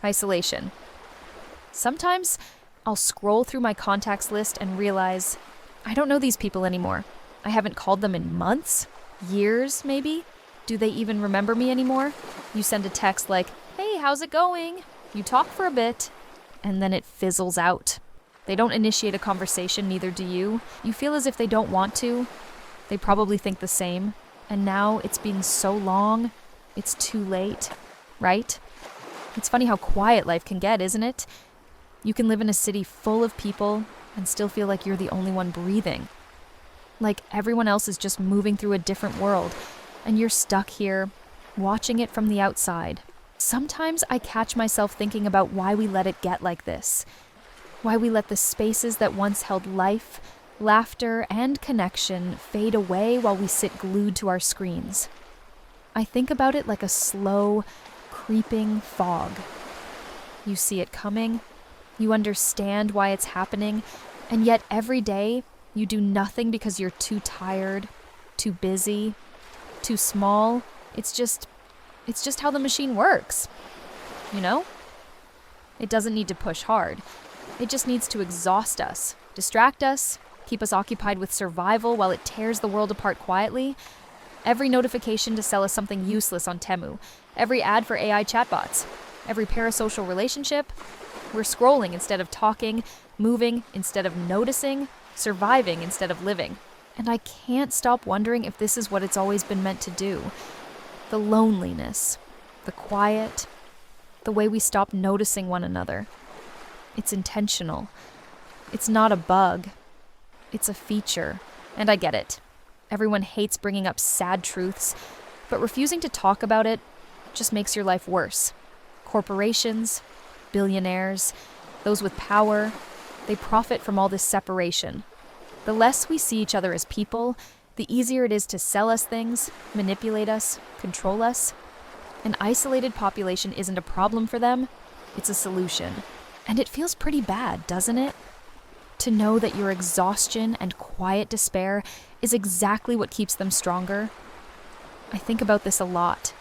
Isolation. Sometimes I'll scroll through my contacts list and realize I don't know these people anymore. I haven't called them in months, years maybe. Do they even remember me anymore? You send a text like, "Hey, how's it going?" You talk for a bit, and then it fizzles out. They don't initiate a conversation, neither do you. You feel as if they don't want to. They probably think the same. And now it's been so long, it's too late, right? It's funny how quiet life can get, isn't it? You can live in a city full of people and still feel like you're the only one breathing. Like everyone else is just moving through a different world, and you're stuck here, watching it from the outside. Sometimes I catch myself thinking about why we let it get like this. Why we let the spaces that once held life, laughter, and connection fade away while we sit glued to our screens. I think about it like a slow, creeping fog. You see it coming, you understand why it's happening, and yet every day you do nothing because you're too tired, too busy, too small. It's just how the machine works, you know? It doesn't need to push hard. It just needs to exhaust us, distract us, keep us occupied with survival while it tears the world apart quietly. Every notification to sell us something useless on Temu, every ad for AI chatbots, every parasocial relationship. We're scrolling instead of talking, moving instead of noticing, surviving instead of living. And I can't stop wondering if this is what it's always been meant to do. The loneliness, the quiet, the way we stop noticing one another. It's intentional. It's not a bug. It's a feature. And I get it. Everyone hates bringing up sad truths, but refusing to talk about it just makes your life worse. Corporations, billionaires, those with power, they profit from all this separation. The less we see each other as people, the easier it is to sell us things, manipulate us, control us. An isolated population isn't a problem for them, it's a solution. And it feels pretty bad, doesn't it? To know that your exhaustion and quiet despair is exactly what keeps them stronger. I think about this a lot,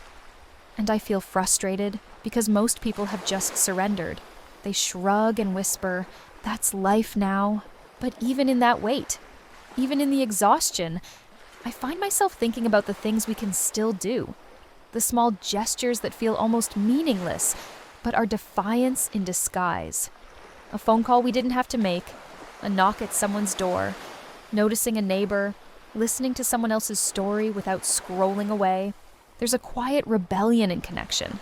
and I feel frustrated because most people have just surrendered. They shrug and whisper, "That's life now." But even in that weight, even in the exhaustion, I find myself thinking about the things we can still do. The small gestures that feel almost meaningless, but are defiance in disguise. A phone call we didn't have to make, a knock at someone's door, noticing a neighbor, listening to someone else's story without scrolling away. There's a quiet rebellion in connection.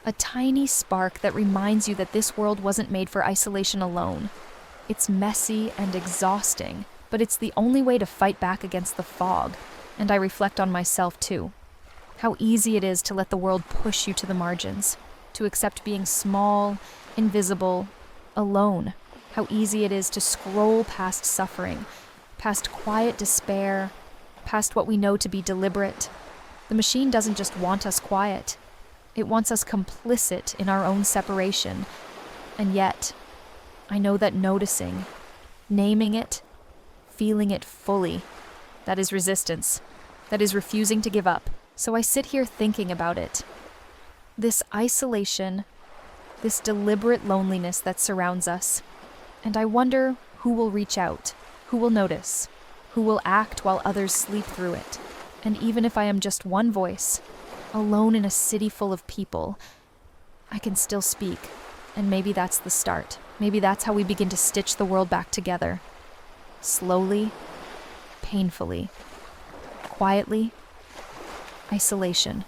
A tiny spark that reminds you that this world wasn't made for isolation alone. It's messy and exhausting, but it's the only way to fight back against the fog. And I reflect on myself too. How easy it is to let the world push you to the margins, to accept being small, invisible, alone. How easy it is to scroll past suffering, past quiet despair, past what we know to be deliberate. The machine doesn't just want us quiet. It wants us complicit in our own separation. And yet, I know that noticing, naming it, feeling it fully, that is resistance. That is refusing to give up. So I sit here thinking about it. This isolation, this deliberate loneliness that surrounds us. And I wonder who will reach out, who will notice, who will act while others sleep through it. And even if I am just one voice, alone in a city full of people, I can still speak. And maybe that's the start. Maybe that's how we begin to stitch the world back together. Slowly, painfully, quietly, isolation.